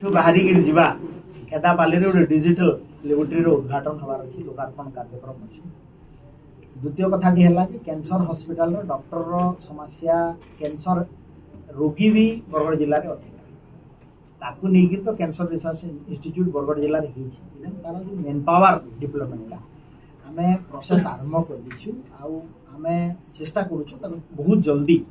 बाहरी जीवा खेदापाली गोटे डिजिटल लेबोरेटरी उद्घाटन हबार अच्छी लोकार्पण कार्यक्रम अच्छी। द्वितीय कथाटी है कि कैंसर हॉस्पिटल डॉक्टर समस्या कैंसर रोगी भी बरगढ़ जिले में अधिक नहीं तो कैंसर रिसर्च इंस्टीट्यूट बरगढ़ जिले में तार जो मेन पावर डेवलपमेंट आम प्रोसेस आरंभ कर आम चेष्टा करूँ बहुत जल्दी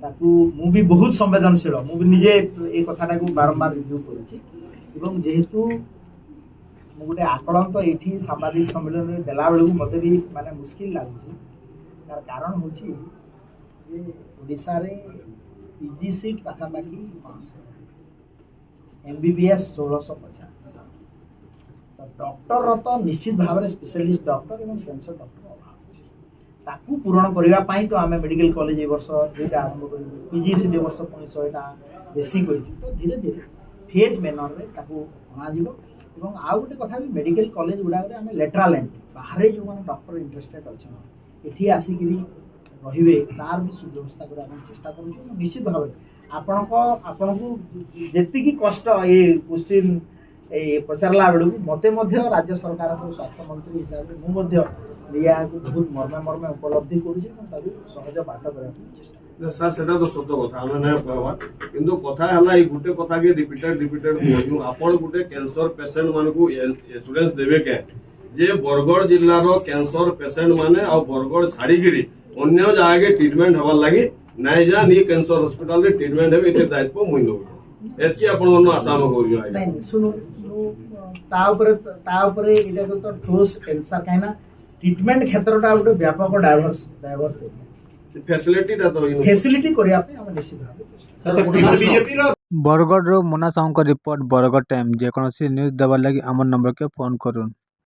मु भी बहुत संवेदनशील मुझे निजे ये कथाटा को बारंबार रिव्यू करुँच जेहेतु गोटे आकलन तो ये सांबादिक सम्मेलन में देला बेलू मत भी माने मुस्किल लगुच तार कारण हूँ पीजी सीट पाखापाखि MBBS 1650 तो डॉक्टर तो निश्चित भाव में स्पेशलिस्ट डॉक्टर और कैंसर डॉक्टर ताकू पूरण करने तो आम मेडिकल कॉलेज ए वर्ष दुईटा आरंभ कर पीजी सीट वर्ष पुणी 100टा बेसी कर तो धीरे धीरे फेज मेनर में अणाव आउ गोटे कथा भी मेडिकल कॉलेज गुड़ाक आम लेटराल एंट्री बाहर जो मैंने डॉक्टर इंटरेस्टेड अच्छा ये आसिक रे तार भी सुव्यवस्था करने चेष्टा कर निश्चित भाव आपण को जी कष्ट ये क्वेश्चन पचारा बेलू मत राज्य सरकार स्वास्थ्य मंत्री हिसाब से मुझे बहुत मर्मे मर्मे उपलब्धि कर सहज बाट करने चेष्टा सर सेटा तो सत्य कथा आम ना कहवा किंतु कथा है गोटे कथा के रिपीटेड कहूँ आपण गोटे कैंसर पेसेंट मान को एश्योरेंस देवे के जे बरगढ़ जिलार कैंसर पेसेंट माने आ बरगढ़ छाड़िकी अन्य जगह ट्रिटमेंट हबार लगी नाई जा नी कैंसर हॉस्पिटल रे ट्रिटमेंट हेबे ए दायित्व मुई नौ एतकी आपण आशा में करियो नहीं सुनो ता ऊपर एटा तो ठोस कैंसर कहना ट्रिटमेंट क्षेत्रटा गोटे व्यापक डायवर्स फैसिलिटी करिया पे हम निश्चित भाव बरगढ़ मुन्ना साहू रिपोर्ट बरगढ़ टाइम जेकोसी न्यूज देवार लगी आम नंबर के फोन करूँ।